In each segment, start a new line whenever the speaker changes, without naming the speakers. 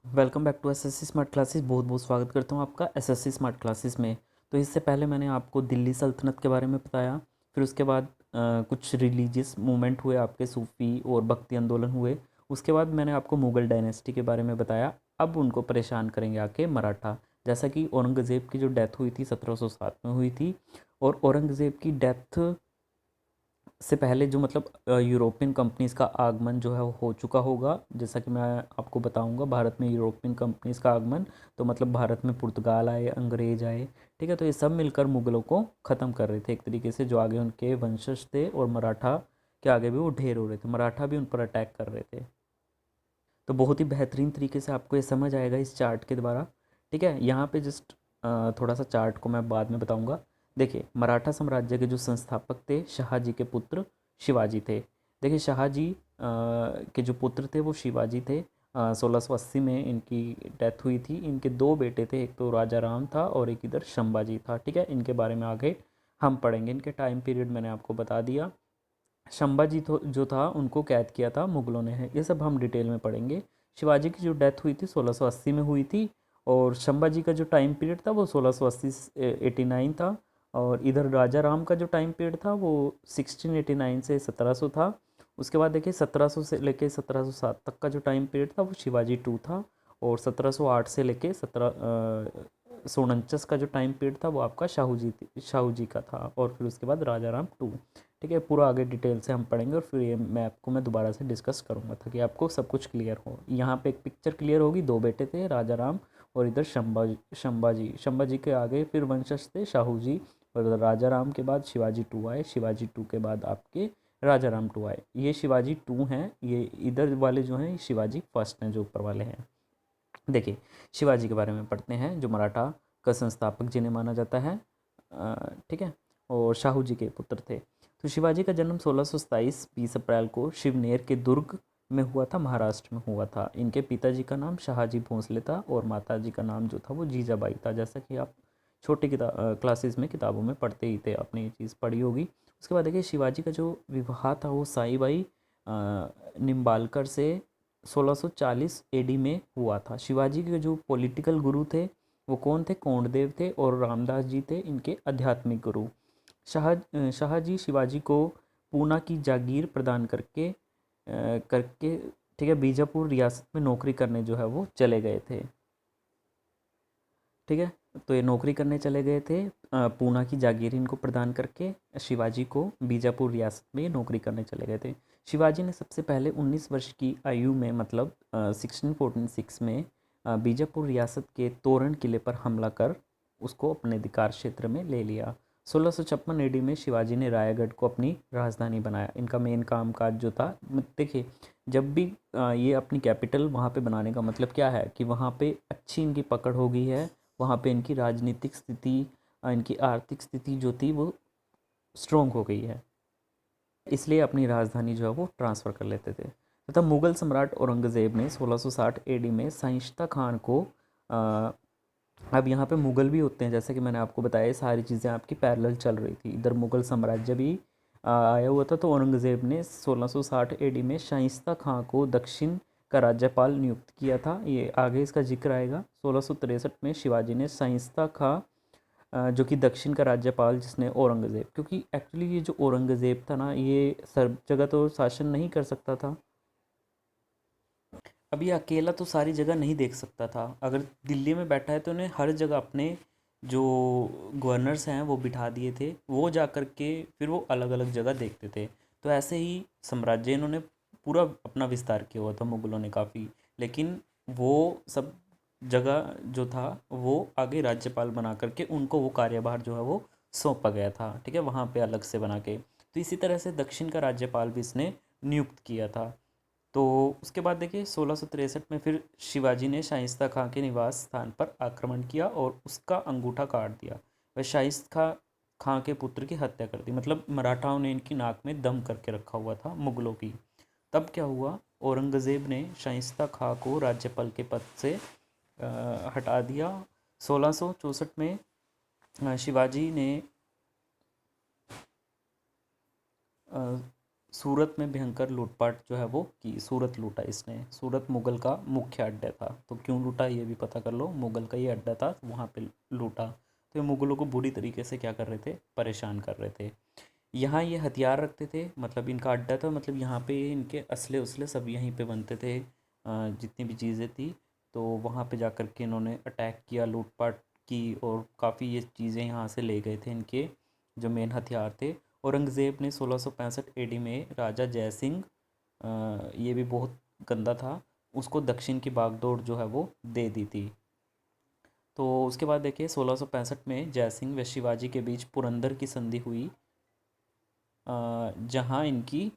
Welcome back to SSC smart classes. बहुत बहुत स्वागत करता हूँ आपका एसएससी स्मार्ट क्लासेस में। तो इससे पहले मैंने आपको दिल्ली सल्तनत के बारे में बताया, फिर उसके बाद कुछ रिलीजियस मूवमेंट हुए आपके, सूफ़ी और भक्ति आंदोलन हुए। उसके बाद मैंने आपको मुग़ल डायनेस्टी के बारे में बताया। अब उनको परेशान करेंगे आके मराठा। जैसा कि औरंगज़ेब की जो डेथ हुई थी 1707 में हुई थी, और औरंगज़ेब की डेथ से पहले जो मतलब यूरोपियन कंपनीज़ का आगमन जो है वो हो चुका होगा। जैसा कि मैं आपको बताऊंगा भारत में यूरोपियन कंपनीज़ का आगमन, तो मतलब भारत में पुर्तगाल आए, अंग्रेज आए, ठीक है। तो ये सब मिलकर मुग़लों को ख़त्म कर रहे थे एक तरीके से। जो आगे उनके वंशज थे और मराठा के आगे भी वो ढेर हो रहे थे, मराठा भी उन पर अटैक कर रहे थे। तो बहुत ही बेहतरीन तरीके से आपको ये समझ आएगा इस चार्ट के द्वारा, ठीक है। यहाँ पे जस्ट थोड़ा सा चार्ट को मैं बाद में बताऊंगा। देखिए, मराठा साम्राज्य के जो संस्थापक थे शाहजी के पुत्र शिवाजी थे। देखिए, शाहजी के जो पुत्र थे वो शिवाजी थे। 1680 में इनकी डेथ हुई थी। इनके दो बेटे थे, एक तो राजा राम था और एक इधर शंभाजी था, ठीक है। इनके बारे में आगे हम पढ़ेंगे। इनके टाइम पीरियड मैंने आपको बता दिया। संभाजी जो था उनको कैद किया था मुगलों ने, है, ये सब हम डिटेल में पढ़ेंगे। शिवाजी की जो डेथ हुई थी 1680 में हुई थी, और संभाजी का जो टाइम पीरियड था वो 1680 89 था। और इधर राजा राम का जो टाइम पीरियड था वो 1689 से 1700 था। उसके बाद देखिए 1700 से लेके 1707 तक का जो टाइम पीरियड था वो शिवाजी टू था। और 1708 से लेके 1749 का जो टाइम पीरियड था वो आपका शाहू जी का था। और फिर उसके बाद राजा राम टू, ठीक है। पूरा आगे डिटेल से हम पढ़ेंगे और फिर ये मैं दोबारा से डिस्कस करूँगा ताकि आपको सब कुछ क्लियर हो। यहाँ पे एक पिक्चर क्लियर होगी, दो बेटे थे राजा राम, और इधर शंभाजी के आगे फिर वंशज थे शाहू जी। और राजा राम के बाद शिवाजी टू आए, शिवाजी टू के बाद आपके राजा राम टू आए। ये शिवाजी टू हैं, ये इधर वाले जो हैं शिवाजी फर्स्ट हैं, जो ऊपर वाले हैं। देखिए, शिवाजी के बारे में पढ़ते हैं, जो मराठा का संस्थापक जिन्हें माना जाता है, ठीक है, और शाहू जी के पुत्र थे। तो शिवाजी का जन्म 1627 20 अप्रैल को शिवनेर के दुर्ग में हुआ था, महाराष्ट्र में हुआ था। इनके पिताजी का नाम शाहजी भोंसले था और माताजी का नाम जो था वो जीजाबाई था। जैसा कि आप छोटे क्लासेस में किताबों में पढ़ते ही थे, आपने ये चीज़ पढ़ी होगी। उसके बाद देखिए, शिवाजी का जो विवाह था वो साईबाई निम्बालकर से 1640 एडी में हुआ था। शिवाजी के जो पॉलिटिकल गुरु थे वो कौन थे? कोंडदेव थे और रामदास जी थे इनके आध्यात्मिक गुरु। शाहजी शिवाजी को पूना की जागीर प्रदान करके ठीक है, बीजापुर रियासत में नौकरी करने जो है वो चले गए थे, ठीक है। तो ये नौकरी करने चले गए थे, पूना की जागीर इनको प्रदान करके शिवाजी को बीजापुर रियासत में ये नौकरी करने चले गए थे। शिवाजी ने सबसे पहले 19 वर्ष की आयु में मतलब 1646 में बीजापुर रियासत के तोरण किले पर हमला कर उसको अपने अधिकार क्षेत्र में ले लिया। 1656 एडी में शिवाजी ने रायगढ़ को अपनी राजधानी बनाया। इनका मेन काम काज जो था, देखिए, जब भी ये अपनी कैपिटल वहाँ पे बनाने का मतलब क्या है कि वहाँ पे अच्छी इनकी पकड़ हो गई है, वहाँ पे इनकी राजनीतिक स्थिति, इनकी आर्थिक स्थिति जो थी वो स्ट्रोंग हो गई है, इसलिए अपनी राजधानी जो है वो ट्रांसफ़र कर लेते थे। तथा मुग़ल सम्राट औरंगज़ेब ने 1660 एडी में शाइस्ता खान को अब यहाँ पे मुग़ल भी होते हैं, जैसे कि मैंने आपको बताया, ये सारी चीज़ें आपकी पैरेलल चल रही थी। इधर मुग़ल साम्राज्य भी आया हुआ था। तो औरंगज़ेब ने 1660 एडी में शाइस्ता खां को दक्षिण का राज्यपाल नियुक्त किया था। ये आगे इसका जिक्र आएगा। 1663 में शिवाजी ने शाइस्ता खां जो कि दक्षिण का राज्यपाल, जिसने औरंगज़ेब, क्योंकि एक्चुअली ये जो औरंगज़ेब था ना, ये सब जगह तो शासन नहीं कर सकता था। अब ये अकेला तो सारी जगह नहीं देख सकता था। अगर दिल्ली में बैठा है तो उन्हें हर जगह अपने जो गवर्नर्स हैं वो बिठा दिए थे, वो जा कर के फिर वो अलग अलग जगह देखते थे। तो ऐसे ही साम्राज्य इन्होंने पूरा अपना विस्तार किया हुआ था मुगलों ने काफ़ी। लेकिन वो सब जगह जो था वो आगे राज्यपाल बना करके उनको वो कार्यभार जो है वो सौंपा गया था, ठीक है, वहाँ पे अलग से बना के। तो इसी तरह से दक्षिण का राज्यपाल भी इसने नियुक्त किया था। तो उसके बाद देखिए 1663 में फिर शिवाजी ने शाइस्ता खां के निवास स्थान पर आक्रमण किया और उसका अंगूठा काट दिया। वह शाइस्ता खां के पुत्र की हत्या कर दी। मतलब मराठाओं ने इनकी नाक में दम करके रखा हुआ था मुगलों की। तब क्या हुआ, औरंगज़ेब ने शाइस्ता खां को राज्यपाल के पद से हटा दिया। 1664 में शिवाजी ने सूरत में भयंकर लूटपाट जो है वो की, सूरत लूटा इसने। सूरत मुगल का मुख्य अड्डा था, तो क्यों लूटा ये भी पता कर लो, मुगल का ये अड्डा था, वहाँ पे लूटा। तो ये मुगलों को बुरी तरीके से क्या कर रहे थे, परेशान कर रहे थे। यहाँ ये हथियार रखते थे, मतलब इनका अड्डा था, मतलब यहाँ पे इनके असले उसले सब यहीं पे बनते थे। जितनी भी चीज़ें थी, तो वहाँ पे जा कर के इन्होंने अटैक किया, लूटपाट की, और काफ़ी ये चीज़ें यहाँ से ले गए थे, इनके जो मेन हथियार थे। औरंगज़ेब ने 1665 एडी में राजा जयसिंह, ये भी बहुत गंदा था, उसको दक्षिण की बागडोर जो है वो दे दी थी। तो उसके बाद देखिए 1665 में जयसिंह व शिवाजी के बीच पुरंदर की संधि हुई, जहाँ इनकी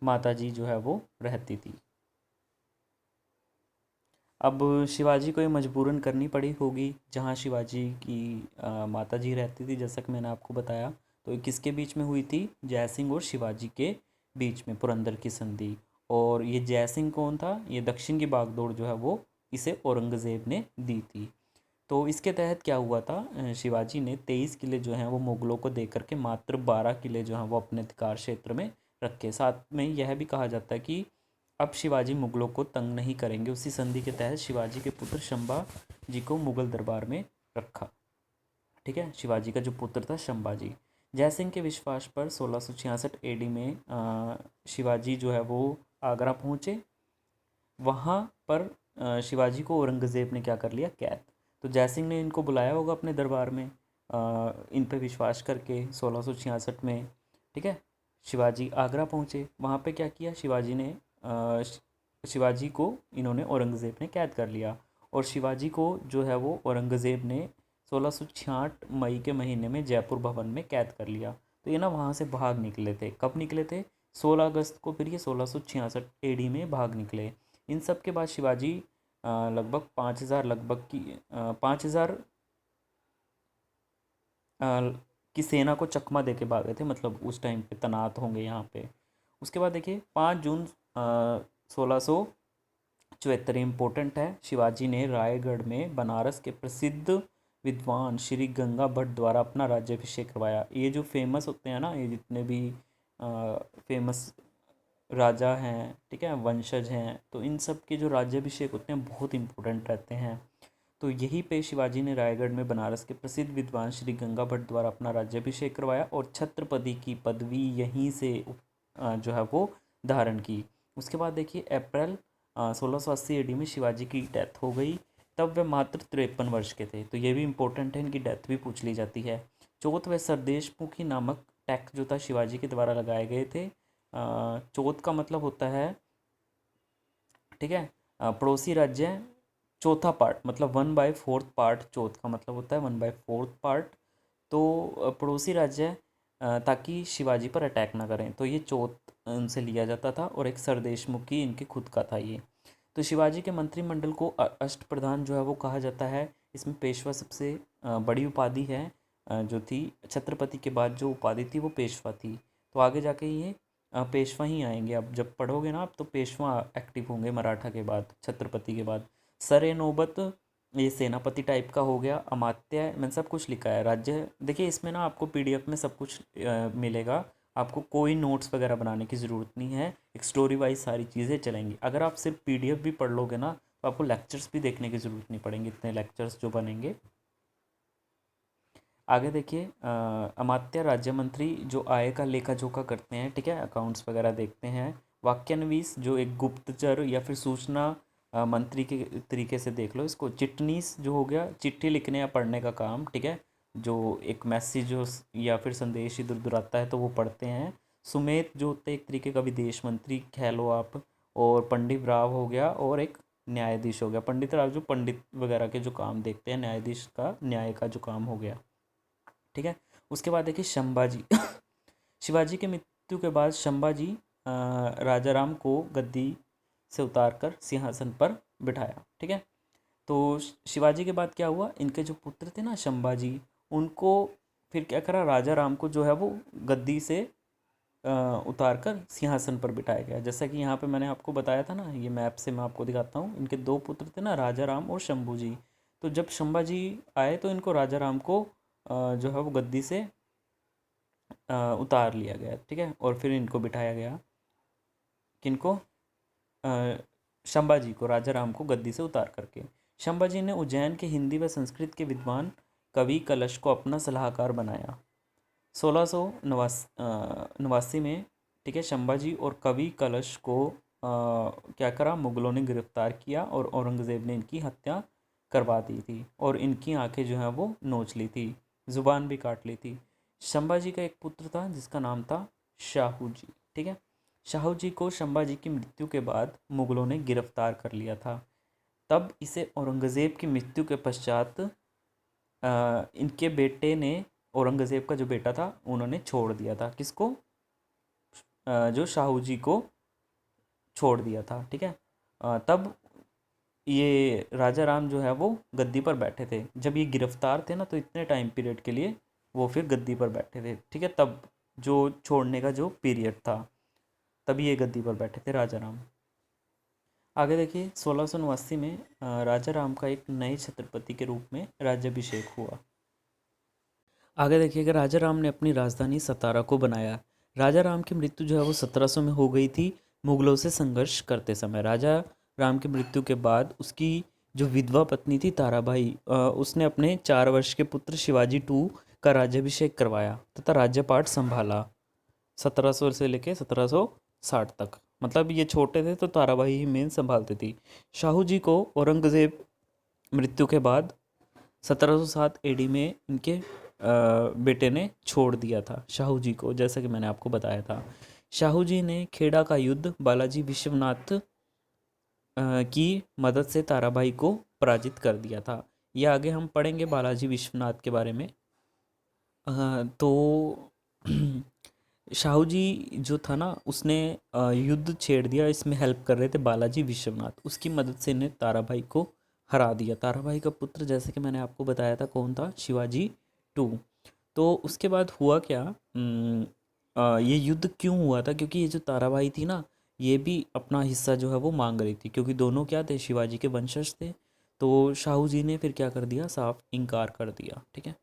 माताजी जो है वो रहती थी। अब शिवाजी को ये मजबूरन करनी पड़ी होगी, जहाँ शिवाजी की माताजी रहती थी, जैसा कि मैंने आपको बताया। तो ये किसके बीच में हुई थी, जयसिंह और शिवाजी के बीच में पुरंदर की संधि। और ये जयसिंह कौन था, ये दक्षिण की बागडोर जो है वो इसे औरंगज़ेब ने दी थी। तो इसके तहत क्या हुआ था, शिवाजी ने 23 किले जो हैं वो मुगलों को दे करके मात्र 12 किले जो हैं वो अपने अधिकार क्षेत्र में रखे। साथ में यह भी कहा जाता है कि अब शिवाजी मुगलों को तंग नहीं करेंगे। उसी संधि के तहत शिवाजी के पुत्र शंबा जी को मुगल दरबार में रखा। ठीक है, शिवाजी का जो पुत्र था शंबाजी। जयसिंह के विश्वास पर 1666 एडी में शिवाजी जो है वो आगरा पहुँचे। वहाँ पर शिवाजी को औरंगज़ेब ने क्या कर लिया, कैद। तो जयसिंह ने इनको बुलाया होगा अपने दरबार में, इन पे विश्वास करके 1666 में। ठीक है, शिवाजी आगरा पहुँचे, वहाँ पे क्या किया शिवाजी ने, शिवाजी को इन्होंने, औरंगज़ेब ने कैद कर लिया। और शिवाजी को जो है वो औरंगज़ेब ने 1666 मई के महीने में जयपुर भवन में कैद कर लिया। तो ये ना वहाँ से भाग निकले थे, कब निकले थे, 16 अगस्त को, फिर ये 1666 एडी में भाग निकले। इन सब के बाद शिवाजी लगभग 5,000 लगभग की 5,000 की सेना को चकमा दे के भागे थे, मतलब उस टाइम पे तैनात होंगे यहाँ पे। उसके बाद देखिए 5 जून 1674 इम्पोर्टेंट है, शिवाजी ने रायगढ़ में बनारस के प्रसिद्ध विद्वान श्री गंगा भट्ट द्वारा अपना राज्याभिषेक करवाया। ये जो फेमस होते हैं ना, ये जितने भी फेमस राजा हैं, ठीक है, वंशज हैं, तो इन सब के जो राज्याभिषेक होते हैं बहुत इंपॉर्टेंट रहते हैं। तो यहीं पे शिवाजी ने रायगढ़ में बनारस के प्रसिद्ध विद्वान श्री गंगा भट्ट द्वारा अपना राज्याभिषेक करवाया, और छत्रपति की पदवी यहीं से जो है वो धारण की। उसके बाद देखिए अप्रैल 1680 एडी में शिवाजी की डेथ हो गई, तब वे मात्र 53 वर्ष के थे। तो ये भी इम्पोर्टेंट है, इनकी डेथ भी पूछ ली जाती है। चौथ व सरदेशमुखी नामक टैक्स जो था शिवाजी के द्वारा लगाए गए थे। चौथ का मतलब होता है, ठीक है, पड़ोसी राज्य चौथा पार्ट, मतलब 1/4 पार्ट, चौथ का मतलब होता है 1/4 पार्ट। तो पड़ोसी राज्य ताकि शिवाजी पर अटैक ना करें, तो ये चौथ उनसे लिया जाता था, और एक सरदेशमुखी इनके खुद का था ये। तो शिवाजी के मंत्रिमंडल को अष्टप्रधान जो है वो कहा जाता है। इसमें पेशवा सबसे बड़ी उपाधि है, जो थी छत्रपति के बाद जो उपाधि थी वो पेशवा थी। तो आगे जाके ये पेशवा ही आएंगे, अब जब पढ़ोगे ना आप, तो पेशवा एक्टिव होंगे मराठा के बाद, छत्रपति के बाद। सरे नौबत ये सेनापति टाइप का हो गया। अमात्य मैंने सब कुछ लिखा है। राज्य देखिए इसमें ना आपको पीडीएफ में सब कुछ मिलेगा, आपको कोई नोट्स वगैरह बनाने की ज़रूरत नहीं है, एक स्टोरी वाइज सारी चीज़ें चलेंगी। अगर आप सिर्फ पीडीएफ भी पढ़ लोगे ना, तो आपको लेक्चर्स भी देखने की ज़रूरत नहीं पड़ेंगी, इतने लेक्चर्स जो बनेंगे। आगे देखिए अमात्य राज्य मंत्री जो आय का लेखा जोखा करते हैं, ठीक है, अकाउंट्स वगैरह देखते हैं। वाक्यान्वीस जो एक गुप्तचर या फिर सूचना मंत्री के तरीके से देख लो इसको। चिटनीस जो हो गया चिट्ठी लिखने या पढ़ने का काम, ठीक है, जो एक मैसेज जो या फिर संदेश इधर उधर आता है तो वो पढ़ते हैं। सुमेत जो होते हैं एक तरीके का विदेश मंत्री कह लो आप। और पंडित राव हो गया, और एक न्यायाधीश हो गया। पंडित राव जो पंडित वगैरह के जो काम देखते हैं, न्यायाधीश का न्याय का जो काम हो गया, ठीक है। उसके बाद देखिए शंबाजी शिवाजी की मृत्यु के बाद शंबाजी राजा राम को गद्दी से उतारकर सिंहासन पर बिठाया, ठीक है। तो शिवाजी के बाद क्या हुआ, इनके जो पुत्र थे ना शंबाजी, उनको फिर क्या करा, राजा राम को जो है वो गद्दी से उतार कर सिंहासन पर बिठाया गया। जैसा कि यहाँ पे मैंने आपको बताया था ना, ये मैप से मैं आपको दिखाता हूँ, इनके दो पुत्र थे ना, राजा राम और शंभू जी। तो जब शंभाजी आए तो इनको राजा राम को जो है वो गद्दी से उतार लिया गया, ठीक है, और फिर इनको बिठाया गया। किनको? शंभाजी को, राजा राम को गद्दी से उतार करके। शंभाजी ने उज्जैन के हिंदी व संस्कृत के विद्वान कवि कलश को अपना सलाहकार बनाया। 1689 में, ठीक है, शंभाजी और कवि कलश को क्या करा, मुगलों ने गिरफ्तार किया और औरंगज़ेब ने इनकी हत्या करवा दी थी और इनकी आंखें जो है वो नोच ली थी, ज़ुबान भी काट ली थी। शंभाजी का एक पुत्र था जिसका नाम था शाहू जी, ठीक है। शाहू जी को शंभाजी की मृत्यु के बाद मुगलों ने गिरफ्तार कर लिया था। तब इसे औरंगज़ेब की मृत्यु के पश्चात इनके बेटे ने, औरंगज़ेब का जो बेटा था, उन्होंने छोड़ दिया था। किसको? जो शाहू जी को छोड़ दिया था, ठीक है। तब ये राजा राम जो है वो गद्दी पर बैठे थे। जब ये गिरफ्तार थे ना, तो इतने टाइम पीरियड के लिए वो फिर गद्दी पर बैठे थे, ठीक है। तब जो छोड़ने का जो पीरियड था, तभी ये गद्दी पर बैठे थे राजा राम। आगे देखिए, 1689 में राजा राम का एक नए छत्रपति के रूप में राज्याभिषेक हुआ। आगे देखिएगा, राजा राम ने अपनी राजधानी सतारा को बनाया। राजा राम की मृत्यु जो है वो 1700 में हो गई थी, मुगलों से संघर्ष करते समय। राजा राम की मृत्यु के बाद उसकी जो विधवा पत्नी थी ताराबाई, उसने अपने 4 वर्ष के पुत्र शिवाजी टू का राज्याभिषेक करवाया तथा राज्यपाट संभाला 1700 से लेकर 1760 तक। मतलब ये छोटे थे तो ताराबाई ही मेन संभालती थी। शाहू जी को औरंगज़ेब मृत्यु के बाद 1707 एडी में इनके बेटे ने छोड़ दिया था शाहू जी को, जैसा कि मैंने आपको बताया था। शाहू जी ने खेड़ा का युद्ध बालाजी विश्वनाथ की मदद से ताराबाई को पराजित कर दिया था। ये आगे हम पढ़ेंगे बालाजी विश्वनाथ के बारे में। तो शाहू जी जो था ना, उसने युद्ध छेड़ दिया, इसमें हेल्प कर रहे थे बालाजी विश्वनाथ, उसकी मदद से इन्हें ताराबाई को हरा दिया। ताराबाई का पुत्र, जैसे कि मैंने आपको बताया था, कौन था? शिवाजी टू। तो उसके बाद हुआ क्या, ये युद्ध क्यों हुआ था? क्योंकि ये जो ताराबाई थी ना, ये भी अपना हिस्सा जो है वो मांग रही थी, क्योंकि दोनों क्या थे? शिवाजी के वंशज थे। तो शाहू जी ने फिर क्या कर दिया? साफ इनकार कर दिया, ठीक है।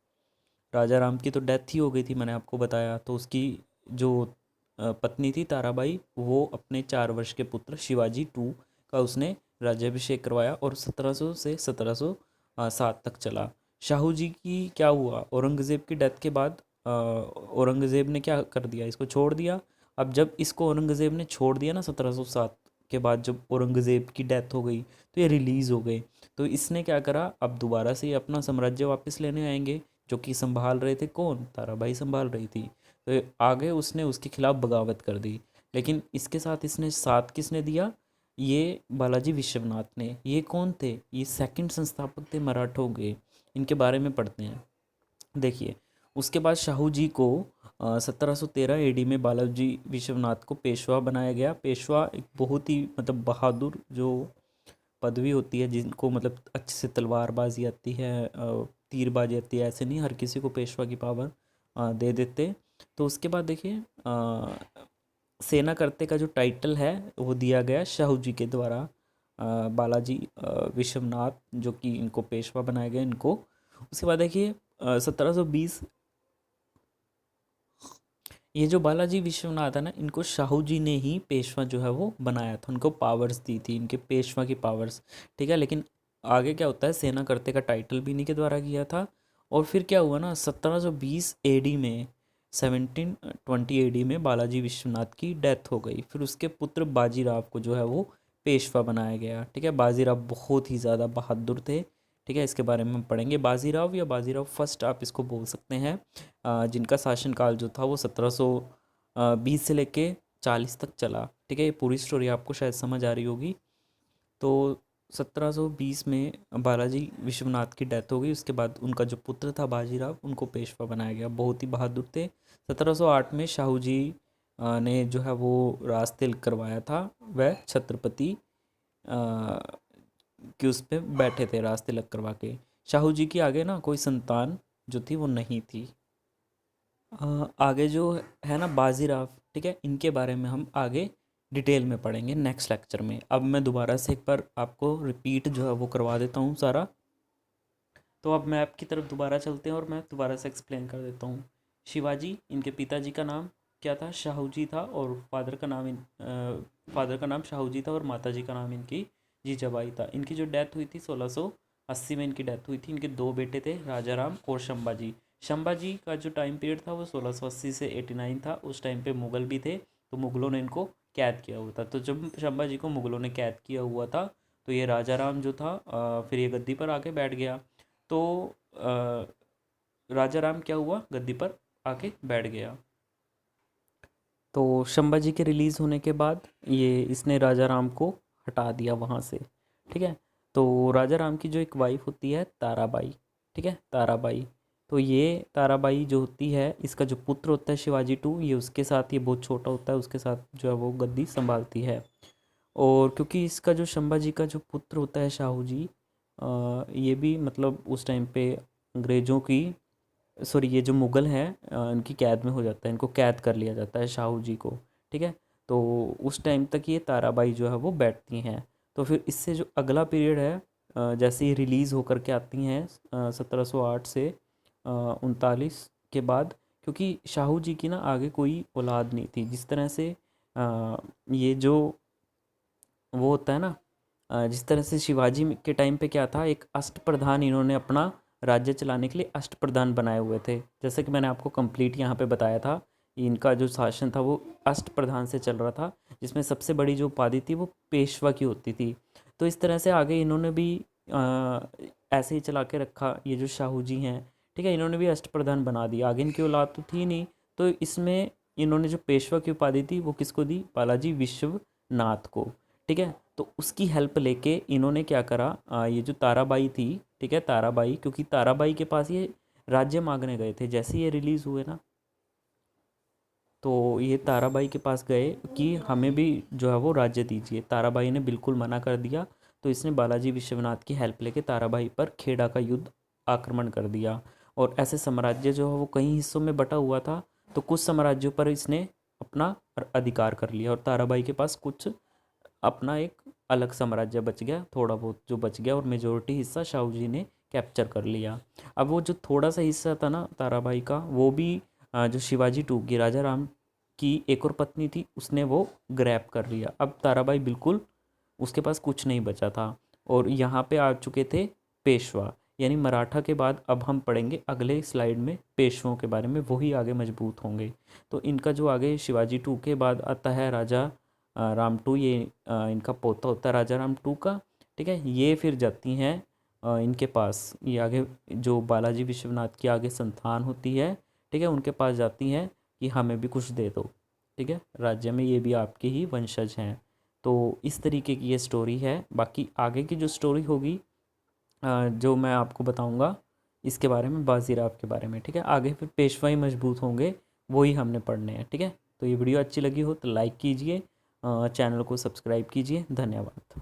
राजा राम की तो डेथ ही हो गई थी, मैंने आपको बताया। तो उसकी जो पत्नी थी ताराबाई, वो अपने 4 वर्ष के पुत्र शिवाजी टू का उसने राज्याभिषेक करवाया और 1700 से 1707 तक चला। शाहू जी की क्या हुआ? औरंगज़ेब की डेथ के बाद औरंगज़ेब ने क्या कर दिया? इसको छोड़ दिया। अब जब इसको औरंगज़ेब ने छोड़ दिया ना 1707 के बाद, जब औरंगज़ेब की डेथ हो गई, तो ये रिलीज़ हो गए। तो इसने क्या करा? अब दोबारा से ये अपना साम्राज्य वापस लेने आएंगे, जो कि संभाल रहे थे कौन? ताराबाई संभाल रही थी। तो आगे उसने उसके खिलाफ बगावत कर दी। लेकिन इसके साथ इसने साथ किसने दिया? ये बालाजी विश्वनाथ ने। ये कौन थे? ये सेकंड संस्थापक थे मराठों के। इनके बारे में पढ़ते हैं। देखिए, उसके बाद शाहू जी को 1713 एडी में बालाजी विश्वनाथ को पेशवा बनाया गया। पेशवा एक बहुत ही मतलब बहादुर जो पदवी होती है, जिनको मतलब अच्छे से तलवारबाजी आती है, तीरबाजी आती है, ऐसे नहीं हर किसी को पेशवा की पावर दे देते। तो उसके बाद देखिए, सेना करते का जो टाइटल है वो दिया गया शाहू जी के द्वारा। बालाजी विश्वनाथ, जो कि इनको पेशवा बनाया गया इनको। उसके बाद देखिए, 1720, ये जो बालाजी विश्वनाथ है ना, इनको शाहू जी ने ही पेशवा जो है वो बनाया था, उनको पावर्स दी थी, इनके पेशवा की पावर्स, ठीक है। लेकिन आगे क्या होता है, सेना करते का टाइटल भी इन्हीं के द्वारा किया था। और फिर क्या हुआ ना, 1720 एडी में, 1720 एडी में बालाजी विश्वनाथ की डेथ हो गई। फिर उसके पुत्र बाजीराव को जो है वो पेशवा बनाया गया, ठीक है। बाजीराव बहुत ही ज़्यादा बहादुर थे, ठीक है। इसके बारे में हम पढ़ेंगे। बाजीराव या बाजीराव फर्स्ट आप इसको बोल सकते हैं, जिनका शासनकाल जो था वो 1720 से लेके 40 तक चला, ठीक है। ये पूरी स्टोरी आपको शायद समझ आ रही होगी। तो 1720 में बालाजी विश्वनाथ की डेथ हो गई। उसके बाद उनका जो पुत्र था बाजीराव, उनको पेशवा बनाया गया। बहुत ही बहादुर थे। 1708 में शाहू जी ने जो है वो राज तिलक करवाया था। वह छत्रपति कि उस पे बैठे थे राज तिलक करवा के। शाहू जी की आगे ना कोई संतान जो थी वो नहीं थी। आगे जो है ना बाजीराव, ठीक है, इनके बारे में हम आगे डिटेल में पढ़ेंगे नेक्स्ट लेक्चर में। अब मैं दोबारा से एक बार आपको रिपीट जो है वो करवा देता हूँ सारा। तो अब मैप की तरफ दोबारा चलते हैं और मैं दोबारा से एक्सप्लेन कर देता हूँ। शिवाजी, इनके पिताजी का नाम क्या था? शाहू जी था। और फादर का नाम फादर का नाम शाहू जी था और माता जी का नाम इनकी जीजाबाई था। इनकी जो डेथ हुई थी 1680 में इनकी डेथ हुई थी। इनके दो बेटे थे, राजा राम और शंभाजी। शंभाजी का जो टाइम पीरियड था वो 1680 से 89 था। उस टाइम पे मुग़ल भी थे, तो मुग़लों ने इनको कैद किया हुआ था। तो जब शंभाजी को मुग़लों ने कैद किया हुआ था, तो ये राजा राम जो था फिर ये गद्दी पर आके बैठ गया। तो राजा राम क्या हुआ, गद्दी पर आके बैठ गया। तो शंभाजी के रिलीज़ होने के बाद ये इसने राजा राम को हटा दिया वहाँ से। ठीक है। तो राजा राम की जो एक वाइफ होती है ताराबाई, ठीक है, ताराबाई। तो ये ताराबाई जो होती है, इसका जो पुत्र होता है शिवाजी टू, ये उसके साथ, ये बहुत छोटा होता है, उसके साथ जो है वो गद्दी संभालती है। और क्योंकि इसका जो शंभाजी का जो पुत्र होता है शाहू जी, ये भी मतलब उस टाइम पे अंग्रेज़ों की, सॉरी, ये जो मुग़ल हैं इनकी कैद में हो जाता है, इनको कैद कर लिया जाता है शाहू जी को। ठीक है। तो उस टाइम तक ये ताराबाई जो है वो बैठती हैं। तो फिर इससे जो अगला पीरियड है, जैसे ही रिलीज़ होकर के आती हैं 1708 से 39 के बाद, क्योंकि शाहू जी की ना आगे कोई औलाद नहीं थी। जिस तरह से ये जो वो होता है ना, जिस तरह से शिवाजी के टाइम पे क्या था, एक अष्टप्रधान इन्होंने अपना राज्य चलाने के लिए अष्टप्रधान बनाए हुए थे। जैसे कि मैंने आपको कंप्लीट यहाँ पे बताया था, इनका जो शासन था वो अष्टप्रधान से चल रहा था, जिसमें सबसे बड़ी जो उपाधि थी वो पेशवा की होती थी। तो इस तरह से आगे इन्होंने भी ऐसे ही चला के रखा, ये जो शाहू जी हैं। ठीक है, इन्होंने भी अष्टप्रधान बना दिया। आगे इनकी औलाद तो थी नहीं, तो इसमें इन्होंने जो पेशवा की उपाधि थी वो किसको दी, बालाजी विश्वनाथ को। ठीक है। तो उसकी हेल्प लेके इन्होंने क्या करा, ये जो ताराबाई थी, ठीक है, ताराबाई, क्योंकि ताराबाई के पास ये राज्य मांगने गए थे जैसे ये रिलीज़ हुए ना, तो ये ताराबाई के पास गए कि हमें भी जो है वो राज्य दीजिए। ताराबाई ने बिल्कुल मना कर दिया। तो इसने बालाजी विश्वनाथ की हेल्प लेके ताराबाई पर खेड़ा का युद्ध आक्रमण कर दिया। और ऐसे साम्राज्य जो है वो कई हिस्सों में बटा हुआ था, तो कुछ साम्राज्यों पर इसने अपना अधिकार कर लिया, और ताराबाई के पास कुछ अपना एक अलग साम्राज्य बच गया, थोड़ा बहुत जो बच गया, और मेजोरिटी हिस्सा शाहू जी ने कैप्चर कर लिया। अब वो जो थोड़ा सा हिस्सा था ना ताराबाई का, वो भी जो शिवाजी टू की, राजा राम की एक और पत्नी थी, उसने वो ग्रैब कर लिया। अब ताराबाई बिल्कुल, उसके पास कुछ नहीं बचा था। और यहाँ पे आ चुके थे पेशवा, यानी मराठा के बाद अब हम पढ़ेंगे अगले स्लाइड में पेशवों के बारे में, वही आगे मजबूत होंगे। तो इनका जो आगे शिवाजी टू के बाद आता है राजा राम टू, ये इनका पोता होता है राजा राम टू का। ठीक है। ये फिर जाती हैं इनके पास, ये आगे जो बालाजी विश्वनाथ की आगे संतान होती है, ठीक है, उनके पास जाती हैं कि हमें भी कुछ दे दो। ठीक है, राज्य में ये भी आपके ही वंशज हैं। तो इस तरीके की ये स्टोरी है। बाकी आगे की जो स्टोरी होगी, जो मैं आपको बताऊंगा इसके बारे में, बाजीराव के बारे में। ठीक है, आगे फिर पेशवाई मजबूत होंगे, वही हमने पढ़ने हैं। ठीक है। तो ये वीडियो अच्छी लगी हो तो लाइक कीजिए, चैनल को सब्सक्राइब कीजिए। धन्यवाद।